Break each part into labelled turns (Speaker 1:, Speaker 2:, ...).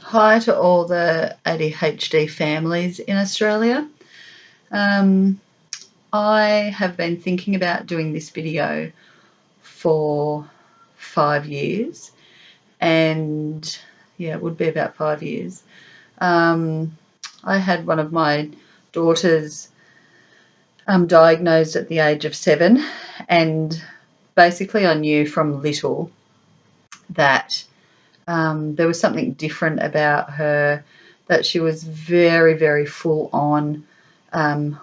Speaker 1: Hi to all the ADHD families in Australia. Um, I have been thinking about doing this video for 5 years, and yeah, it would be about 5 years. I had one of my daughters diagnosed at the age of 7, and basically I knew from little that there was something different about her, that she was very, very full on,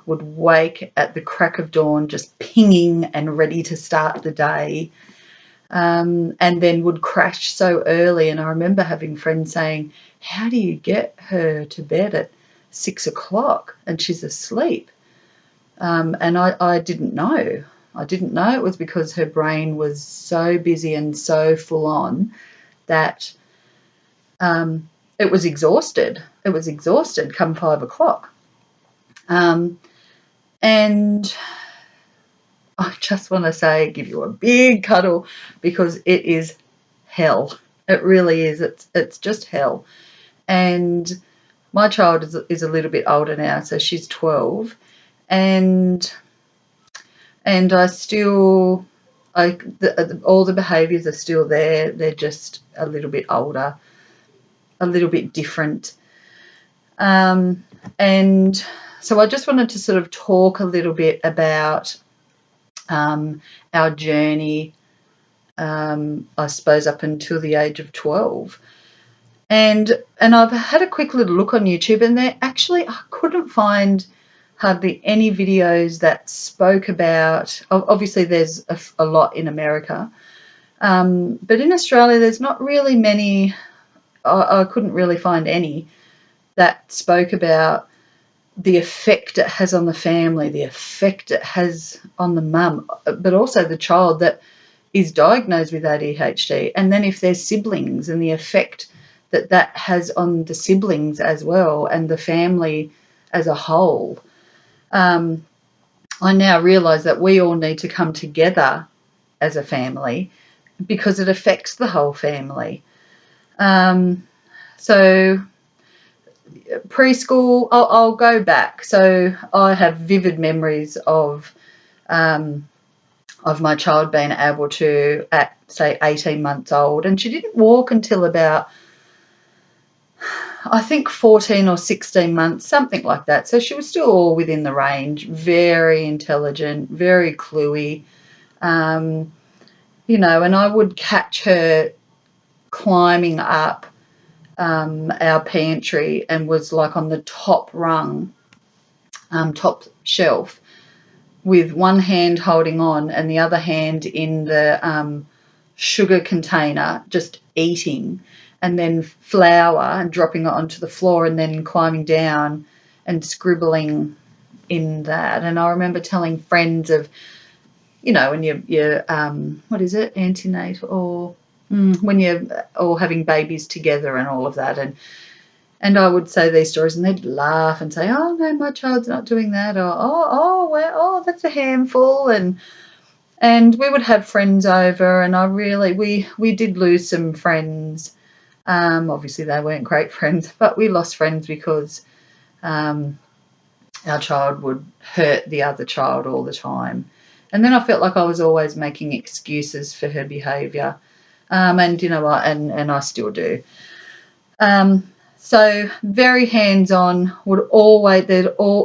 Speaker 1: would wake at the crack of dawn just pinging and ready to start the day, and then would crash so early. And I remember having friends saying, how do you get her to bed at 6 o'clock and she's asleep? And I didn't know. I didn't know it was because her brain was so busy and so full on that it was exhausted. It was exhausted come 5 o'clock. And I just want to say, give you a big cuddle, because it is hell. It really is. It's just hell. And my child is a little bit older now, so she's 12, and I still, all the behaviours are still there. They're just a little bit older, a little bit different. And so I just wanted to sort of talk a little bit about our journey, I suppose, up until the age of 12. And I've had a quick little look on YouTube, and I couldn't find hardly any videos that spoke about, obviously there's a lot in America, but in Australia there's not really many. I couldn't really find any that spoke about the effect it has on the family, the effect it has on the mum, but also the child that is diagnosed with ADHD, and then if there's siblings, and the effect that has on the siblings as well, and the family as a whole. I now realise that we all need to come together as a family because it affects the whole family. So preschool, I'll go back. So I have vivid memories of my child being able to, at say 18 months old, and she didn't walk until about, I think, 14 or 16 months, something like that. So she was still all within the range, very intelligent, very cluey, and I would catch her climbing up our pantry, and was like on the top rung, top shelf, with one hand holding on and the other hand in the sugar container, just eating, and then flour and dropping it onto the floor, and then climbing down and scribbling in that. And I remember telling friends of, when you're what is it, antenatal, or when you're all having babies together and all of that, and I would say these stories, and they'd laugh and say, oh no, my child's not doing that, or well, that's a handful. And we would have friends over, and we did lose some friends. Obviously they weren't great friends, but we lost friends because our child would hurt the other child all the time. And then I felt like I was always making excuses for her behaviour. And you know what, and I still do. So very hands-on,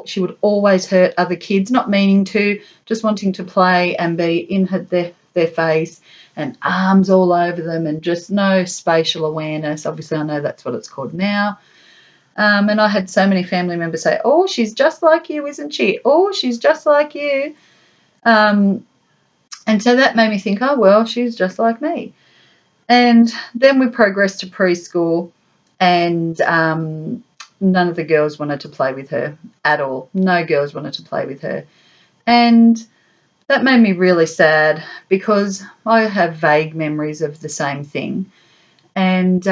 Speaker 1: she would always hurt other kids, not meaning to, just wanting to play and be in their face, and arms all over them, and just no spatial awareness. Obviously I know that's what it's called now. And I had so many family members say, oh, she's just like you, isn't she? Oh, she's just like you. And so that made me think, oh, well, she's just like me. And then we progressed to preschool, and none of the girls wanted to play with her at all. No girls wanted to play with her. And that made me really sad, because I have vague memories of the same thing. And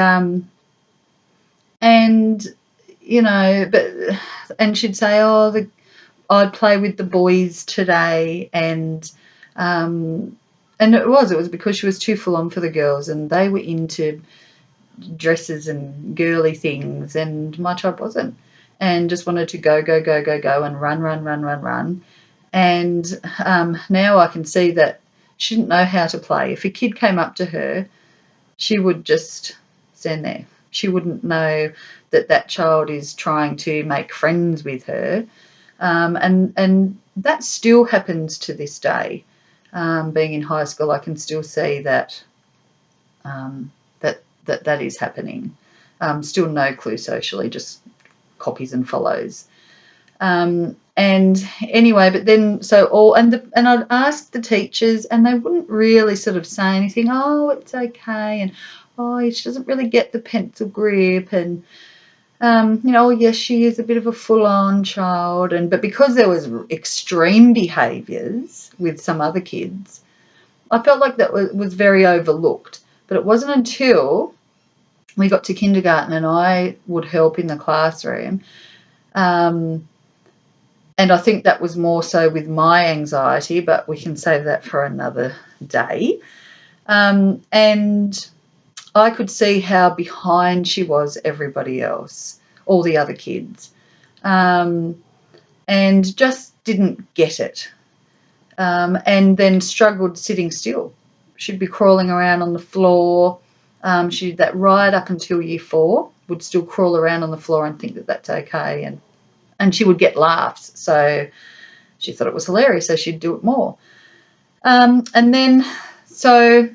Speaker 1: she'd say, oh, I'd play with the boys today, and it was because she was too full on for the girls, and they were into dresses and girly things, and my child wasn't, and just wanted to go and run. And now I can see that she didn't know how to play. If a kid came up to her, she would just stand there. She wouldn't know that that child is trying to make friends with her. And that still happens to this day. Being in high school, I can still see that that is happening. Still no clue socially, just copies and follows. And anyway, but then and I'd ask the teachers, and they wouldn't really sort of say anything. Oh, it's okay, and oh, she doesn't really get the pencil grip, and oh yes, she is a bit of a full-on child, but because there was extreme behaviours with some other kids, I felt like that was very overlooked. But it wasn't until we got to kindergarten and I would help in the classroom. And I think that was more so with my anxiety, but we can save that for another day. And I could see how behind she was everybody else, all the other kids, and just didn't get it. And then struggled sitting still. She'd be crawling around on the floor. She did that right up until year 4, would still crawl around on the floor and think that that's okay. And she would get laughs. So she thought it was hilarious, so she'd do it more. And then, so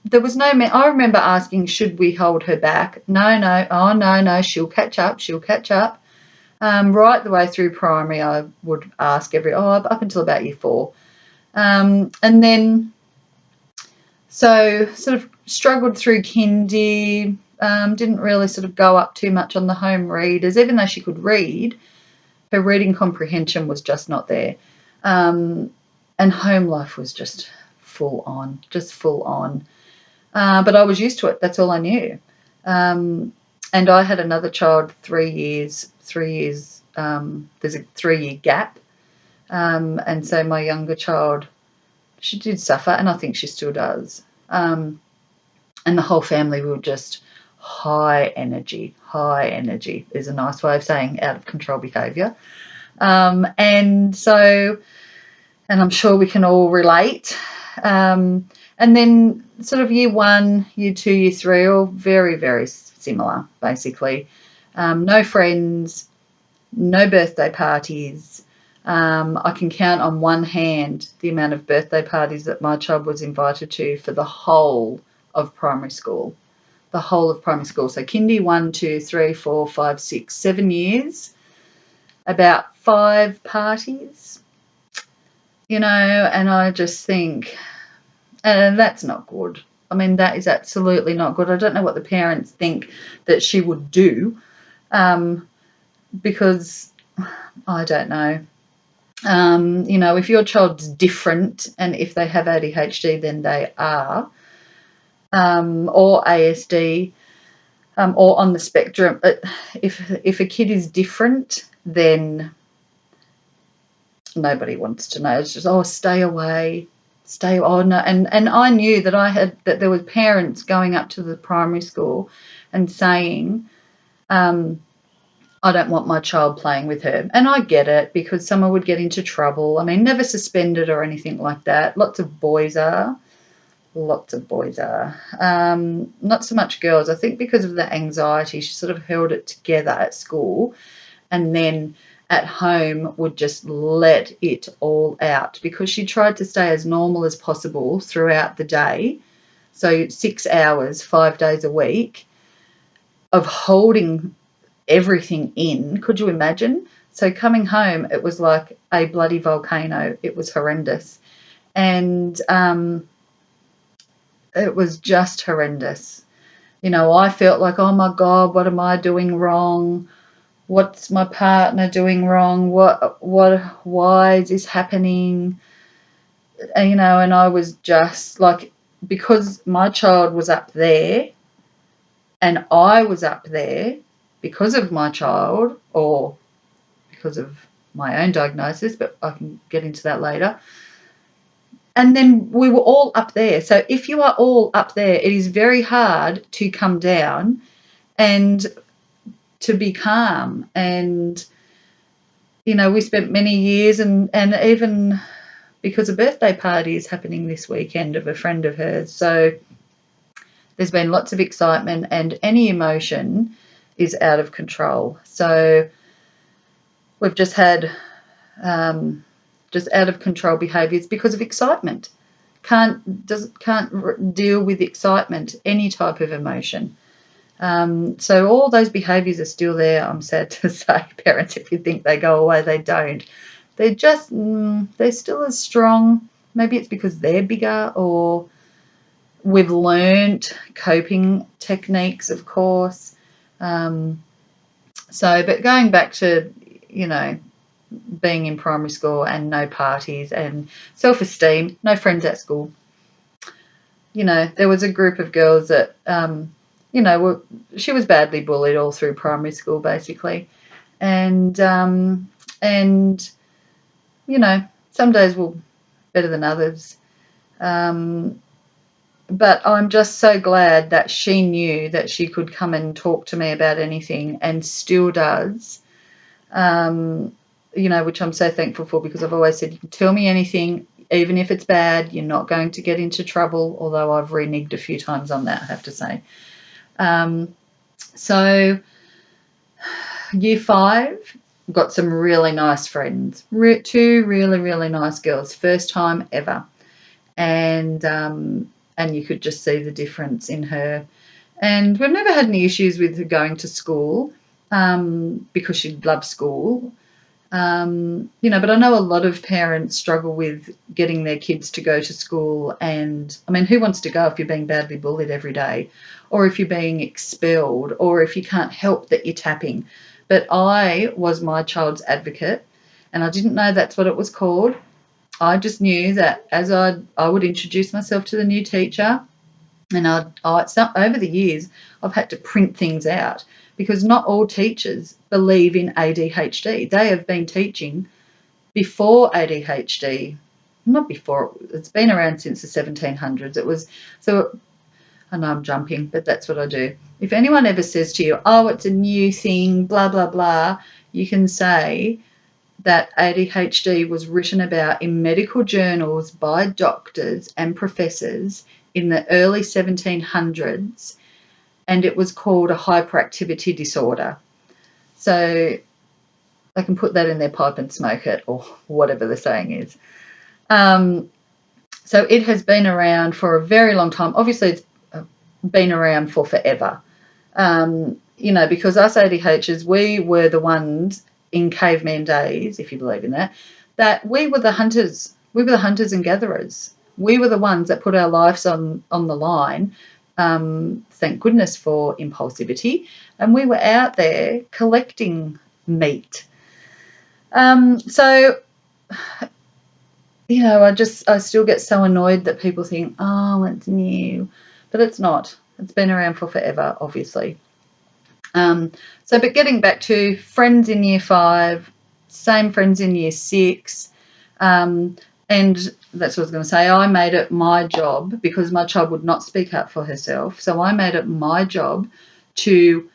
Speaker 1: there was I remember asking, should we hold her back? No, she'll catch up. Right the way through primary, I would ask up until about year 4. And then, so sort of struggled through kindy, didn't really sort of go up too much on the home readers, even though she could read. Her reading comprehension was just not there. And home life was just full on. But I was used to it. That's all I knew. And I had another child 3 years. There's a 3-year gap. And so my younger child, she did suffer, and I think she still does. And the whole family were just high energy is a nice way of saying out of control behaviour. And I'm sure we can all relate. And then sort of year 1, year 2, year 3, all very, very similar, basically. No friends, no birthday parties. I can count on one hand the amount of birthday parties that my child was invited to for the whole of primary school. The whole of primary school. So kindy 1, 2, 3, 4, 5, 6, 7 years, about 5 parties, and I just think, and that's not good. I mean, that is absolutely not good. I don't know what the parents think that she would do, because I don't know. If your child's different, and if they have ADHD, then they are, or ASD, or on the spectrum. If a kid is different, then nobody wants to know. It's just, stay away. No. And I knew that there were parents going up to the primary school and saying, I don't want my child playing with her. And I get it, because someone would get into trouble. I mean, never suspended or anything like that. Lots of boys are. Not so much girls. I think because of the anxiety, she sort of held it together at school, and then at home would just let it all out, because she tried to stay as normal as possible throughout the day. So 6 hours, 5 days a week of holding everything in. Could you imagine? So coming home, it was like a bloody volcano. It was horrendous. And it was just horrendous. I felt like, oh my God, what am I doing wrong? What's my partner doing wrong? Why is this happening? And I was just like, because my child was up there and I was up there because of my child, or because of my own diagnosis, but I can get into that later. And then we were all up there. So if you are all up there, it is very hard to come down and to be calm. And, we spent many years, and even because a birthday party is happening this weekend of a friend of hers. So there's been lots of excitement, and any emotion is out of control. So we've just had just out of control behaviours because of excitement. Can't deal with excitement, any type of emotion. So all those behaviours are still there. I'm sad to say, parents, if you think they go away, they don't. They're just they're still as strong. Maybe it's because they're bigger, or we've learnt coping techniques, of course. But going back to, being in primary school and no parties and self-esteem, no friends at school. There was a group of girls that, she was badly bullied all through primary school, basically. And some days were better than others. But I'm just so glad that she knew that she could come and talk to me about anything, and still does. Which I'm so thankful for, because I've always said, you can tell me anything, even if it's bad, you're not going to get into trouble, although I've reneged a few times on that, I have to say. So year 5, got some really nice friends, 2 really, really nice girls, first time ever. And you could just see the difference in her. And we've never had any issues with her going to school, because she loves school. But I know a lot of parents struggle with getting their kids to go to school. And who wants to go if you're being badly bullied every day, or if you're being expelled, or if you can't help that you're tapping? But I was my child's advocate, and I didn't know that's what it was called. I just knew that as I would introduce myself to the new teacher, and over the years, I've had to print things out, because not all teachers believe in ADHD. They have been teaching before ADHD, not before, it's been around since the 1700s. I know I'm jumping, but that's what I do. If anyone ever says to you, oh, it's a new thing, blah, blah, blah, you can say that ADHD was written about in medical journals by doctors and professors in the early 1700s, and it was called a hyperactivity disorder. So they can put that in their pipe and smoke it, or whatever the saying is. So it has been around for a very long time. Obviously, it's been around for forever. Because us ADHs, we were the ones in caveman days, if you believe in that we were the hunters. We were the hunters and gatherers. We were the ones that put our lives on the line. Thank goodness for impulsivity. And we were out there collecting meat. I still get so annoyed that people think, oh, it's new. But it's not. It's been around for forever, obviously. But getting back to friends in year 5, same friends in year 6, and that's what I was going to say. I made it my job, because my child would not speak up for herself. So I made it my job to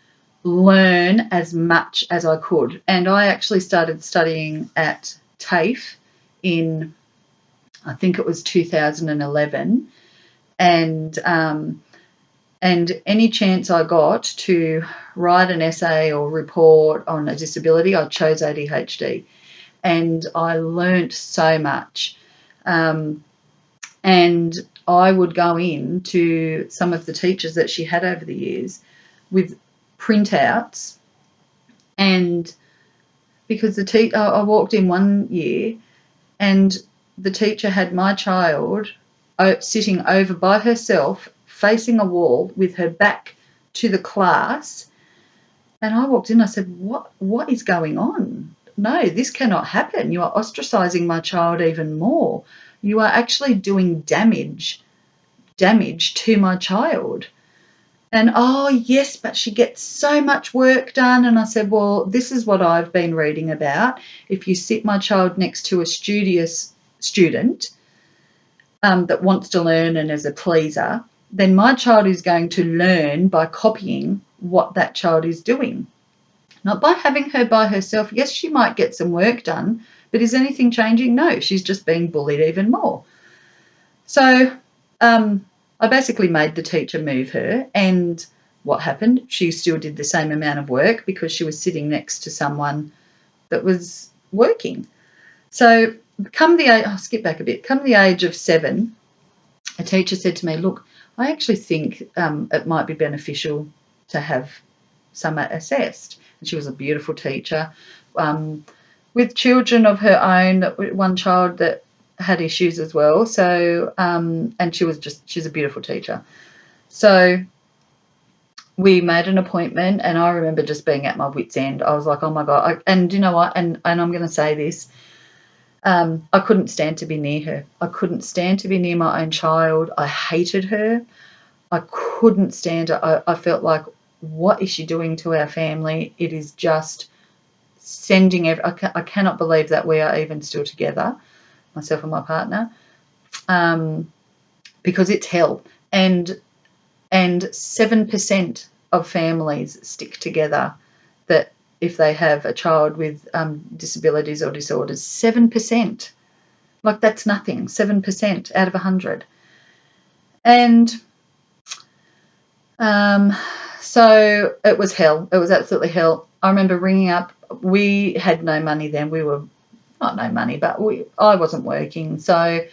Speaker 1: learn as much as I could. And I actually started studying at TAFE in, I think it was 2011. And any chance I got to write an essay or report on a disability, I chose ADHD. And I learnt so much. And I would go in to some of the teachers that she had over the years with printouts. And because I walked in one year, and the teacher had my child sitting over by herself, facing a wall with her back to the class. And I walked in, I said, what is going on? No, this cannot happen. You are ostracizing my child even more. You are actually doing damage to my child. And, oh, yes, but she gets so much work done. And I said, well, this is what I've been reading about. If you sit my child next to a studious student, that wants to learn and is a pleaser, then my child is going to learn by copying what that child is doing. Not by having her by herself. Yes, she might get some work done, but is anything changing? No, she's just being bullied even more. So I basically made the teacher move her, and what happened? She still did the same amount of work because she was sitting next to someone that was working. So I'll skip back a bit, come the age of 7, a teacher said to me, look, I actually think it might be beneficial to have Summer assessed. And she was a beautiful teacher with children of her own, one child that had issues as well. So, and she's a beautiful teacher. So we made an appointment, and I remember just being at my wit's end. I was like, oh my God. And you know what? And I'm going to say this. I couldn't stand to be near her. I couldn't stand to be near my own child. I hated her. I couldn't stand her. I felt like, what is she doing to our family? It is just sending I cannot believe that we are even still together, myself and my partner, because it's hell. And 7% of families stick together that if they have a child with disabilities or disorders. 7%. Like, that's nothing. 7% out of 100. And so it was hell. It was absolutely hell. I remember ringing up. We had no money then. We were not no money, but I wasn't working. So,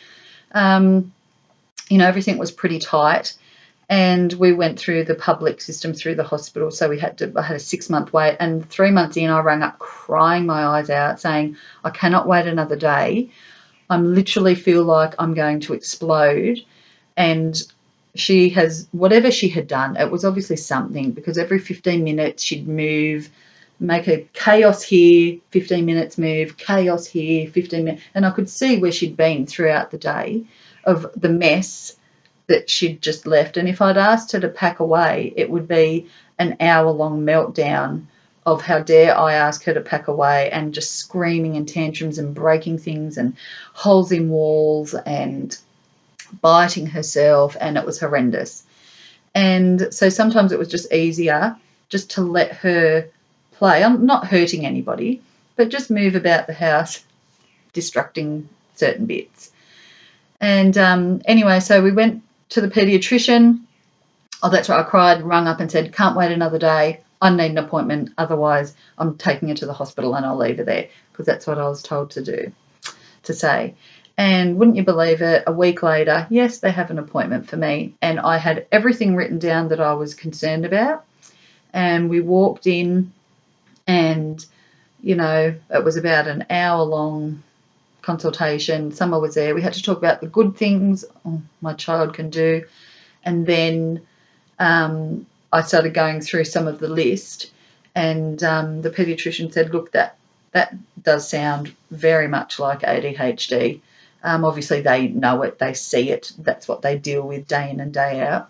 Speaker 1: everything was pretty tight. And we went through the public system through the hospital. So I had a 6-month wait. And 3 months in, I rang up crying my eyes out saying, I cannot wait another day. I literally feel like I'm going to explode. And she has, whatever she had done, it was obviously something, because every 15 minutes she'd move, make a chaos here, 15 minutes move, chaos here, 15 minutes. And I could see where she'd been throughout the day of the mess that she'd just left. And if I'd asked her to pack away, it would be an hour-long meltdown of how dare I ask her to pack away, and just screaming and tantrums and breaking things and holes in walls and biting herself, and it was horrendous. And so sometimes it was just easier just to let her play. I'm not hurting anybody, but just move about the house, distracting certain bits. And anyway, so we went to the paediatrician. Oh, that's right. I cried, rung up and said, can't wait another day. I need an appointment. Otherwise, I'm taking her to the hospital and I'll leave her there, because that's what I was told to say. And wouldn't you believe it, a week later, yes, they have an appointment for me. And I had everything written down that I was concerned about. And we walked in, and, it was about an hour-long consultation. Summer was there. We had to talk about the good things my child can do. And then I started going through some of the list, and the paediatrician said, look, that does sound very much like ADHD. Obviously, they know it, they see it. That's what they deal with day in and day out.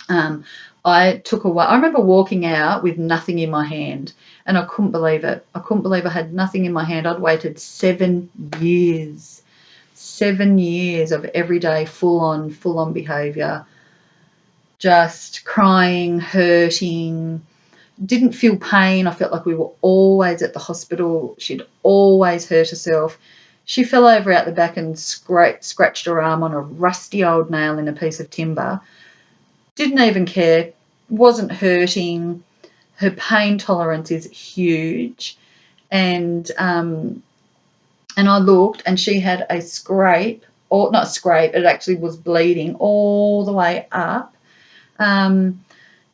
Speaker 1: I remember walking out with nothing in my hand, and I couldn't believe it. I couldn't believe I had nothing in my hand. I'd waited 7 years. 7 years of everyday full-on behaviour, just crying, hurting, didn't feel pain. I felt like we were always at the hospital. She'd always hurt herself. She fell over out the back and scratched her arm on a rusty old nail in a piece of timber. Didn't even care, wasn't hurting. Her pain tolerance is huge. And I looked, and she had a scrape, or not a scrape, it actually was bleeding all the way up. And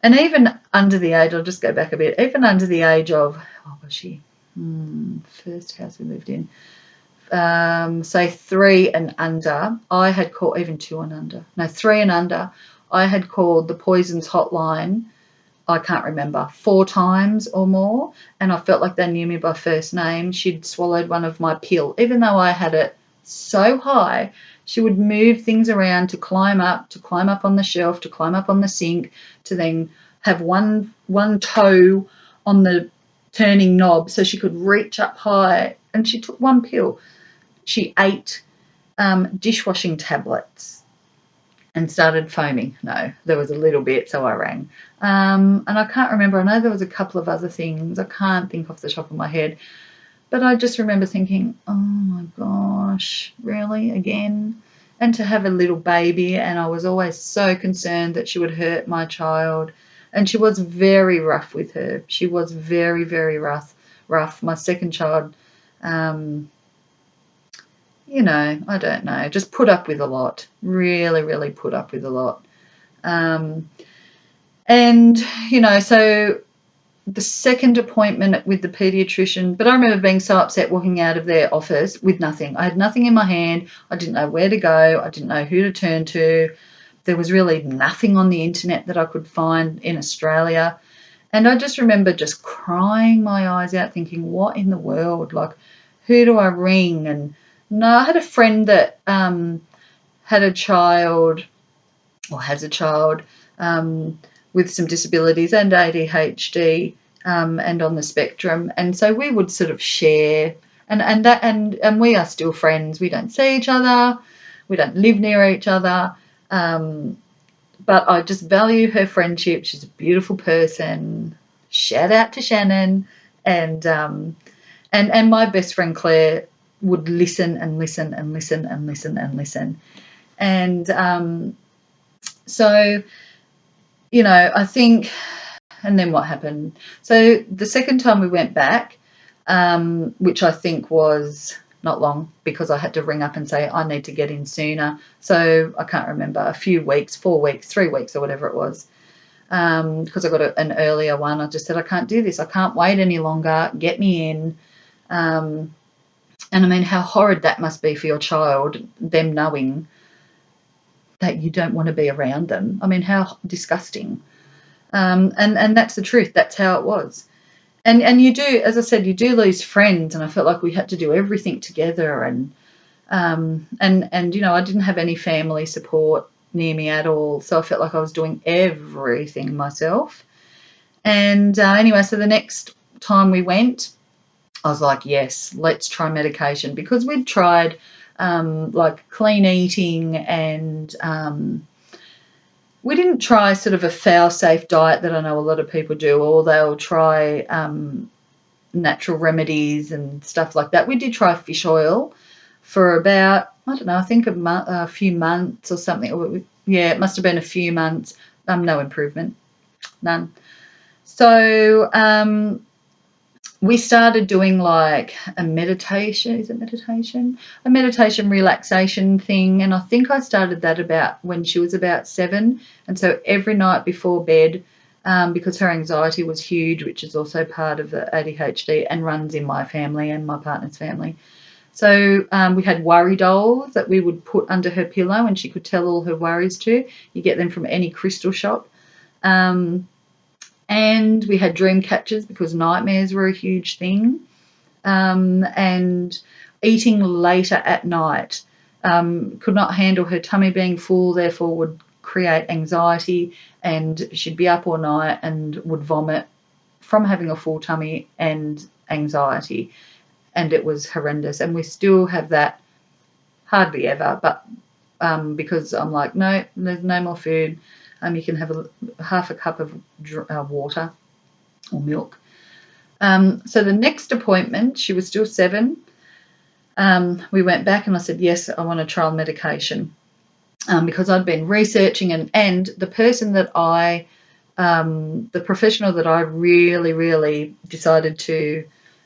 Speaker 1: even under the age, I'll just go back a bit, even under the age of, what was she? First house we lived in, say 3 and under, I had called, even 2 and under, no, 3 and under, I had called the poisons hotline, I can't remember, 4 times or more, and I felt like they knew me by first name. She'd swallowed one of my pill. Even though I had it so high, she would move things around to climb up on the shelf, to climb up on the sink, to then have one toe on the turning knob so she could reach up high, and she took one pill. She ate dishwashing tablets and started foaming. No, there was a little bit, so I rang. And I can't remember. I know there was a couple of other things. I can't think off the top of my head. But I just remember thinking, oh my gosh, really, again? And to have a little baby, and I was always so concerned that she would hurt my child. And she was very rough with her. She was very, very rough. My second child, you know, I don't know, just put up with a lot. Really, really put up with a lot. And, you know, so the second appointment with the paediatrician, but I remember being so upset walking out of their office with nothing. I had nothing in my hand. I didn't know where to go. I didn't know who to turn to. There was really nothing on the internet that I could find in Australia. And I just remember just crying my eyes out thinking, what in the world? Like, who do I ring? And no, I had a friend that had a child or has a child with some disabilities and ADHD and on the spectrum. And so we would sort of share and we are still friends. We don't see each other. We don't live near each other. But I just value her friendship. She's a beautiful person. Shout out to Shannon. And my best friend Claire would listen and listen and listen and listen and listen. And so, you know, I think, and then what happened? So the second time we went back, which I think was not long because I had to ring up and say, I need to get in sooner. So I can't remember, a few weeks, 4 weeks, 3 weeks or whatever it was, because I got an earlier one. I just said, I can't do this. I can't wait any longer. Get me in. And I mean, how horrid that must be for your child, them knowing that you don't want to be around them. I mean, how disgusting. And that's the truth. That's how it was. And you do, as I said, you do lose friends, and I felt like we had to do everything together. And you know, I didn't have any family support near me at all, so I felt like I was doing everything myself. And anyway, so the next time we went, I was like, yes, let's try medication, because we'd tried like clean eating and we didn't try sort of a fail-safe diet that I know a lot of people do, or they'll try natural remedies and stuff like that. We did try fish oil for about, I don't know, I think a few months or something. Yeah, it must have been a few months. No improvement, none. So we started doing like a meditation. Is it meditation? A meditation relaxation thing. And I think I started that about when she was about 7. And so every night before bed, because her anxiety was huge, which is also part of the ADHD and runs in my family and my partner's family. So we had worry dolls that we would put under her pillow and she could tell all her worries to. You get them from any crystal shop. And we had dream catchers because nightmares were a huge thing. And eating later at night, could not handle her tummy being full, therefore would create anxiety, and she'd be up all night and would vomit from having a full tummy and anxiety. And it was horrendous. And we still have that, hardly ever, but because I'm like, no, there's no more food. You can have half a cup of water or milk. So the next appointment, she was still 7. We went back and I said, yes, I want to trial medication, because I'd been researching and the person that the professional that I really, really decided to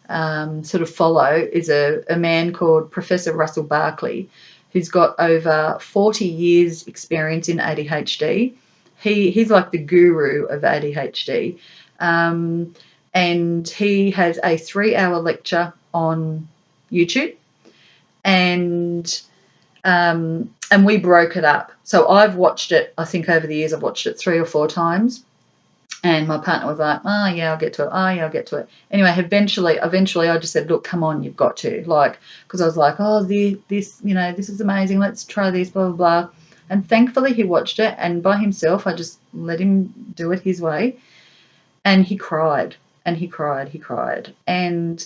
Speaker 1: sort of follow is a man called Professor Russell Barkley, who's got over 40 years experience in ADHD. He's like the guru of ADHD. And he has a 3-hour lecture on YouTube, and we broke it up. So I've watched it, I think over the years I've watched it 3 or 4 times, and my partner was like, oh yeah, I'll get to it. Oh yeah, I'll get to it. Anyway, eventually I just said, look, come on, you've got to, like, because I was like, oh, this, you know, this is amazing. Let's try this, blah, blah, blah. And thankfully he watched it, and by himself, I just let him do it his way. And he cried, and he cried, he cried. And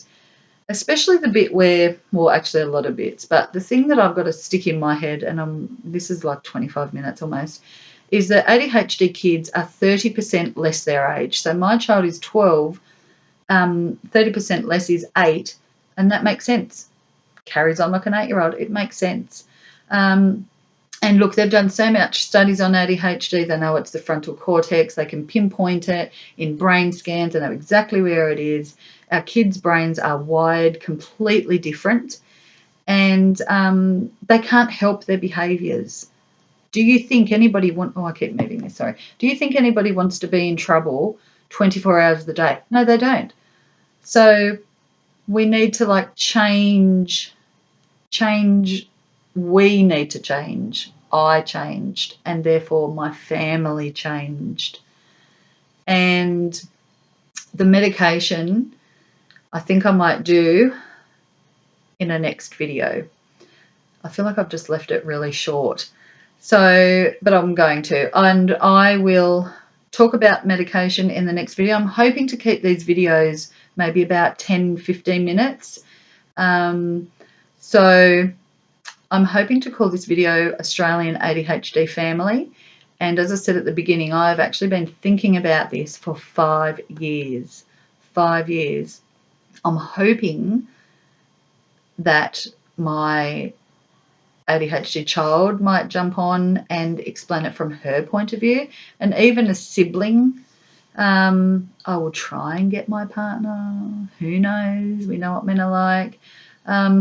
Speaker 1: especially the bit where, well, actually a lot of bits, but the thing that I've got to stick in my head, and this is like 25 minutes almost, is that ADHD kids are 30% less their age. So my child is 12, 30% less is 8, and that makes sense. Carries on like an 8-year-old. It makes sense. And look, they've done so much studies on ADHD. They know it's the frontal cortex. They can pinpoint it in brain scans. They know exactly where it is. Our kids' brains are wired completely different, and they can't help their behaviours. Do you think anybody I keep moving this, sorry. Do you think anybody wants to be in trouble 24 hours of the day? No, they don't. So we need to change. We need to change. I changed, and therefore my family changed. And the medication, I think I might do in a next video. I feel like I've just left it really short. So, but I'm going to, and I will talk about medication in the next video. I'm hoping to keep these videos maybe about 10-15 minutes. So I'm hoping to call this video Australian ADHD Family. And as I said at the beginning, I've actually been thinking about this for 5 years. 5 years. I'm hoping that my ADHD child might jump on and explain it from her point of view, and even a sibling. I will try and get my partner. Who knows? We know what men are like.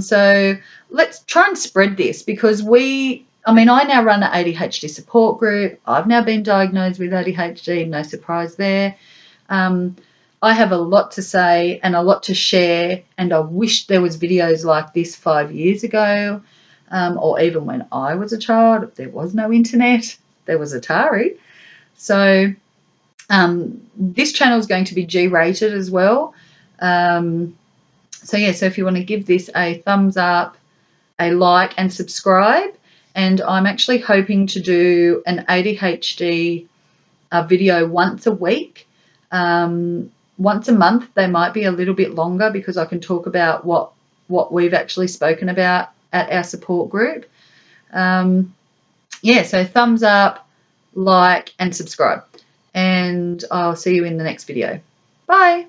Speaker 1: So let's try and spread this, because I now run an ADHD support group. I've now been diagnosed with ADHD, no surprise there. I have a lot to say and a lot to share, and I wish there was videos like this 5 years ago, or even when I was a child. There was no internet, there was Atari. So this channel is going to be G-rated as well. So if you want to give this a thumbs up, a like and subscribe. And I'm actually hoping to do an ADHD video once a week. Once a month, they might be a little bit longer, because I can talk about what we've actually spoken about at our support group. So thumbs up, like and subscribe. And I'll see you in the next video. Bye.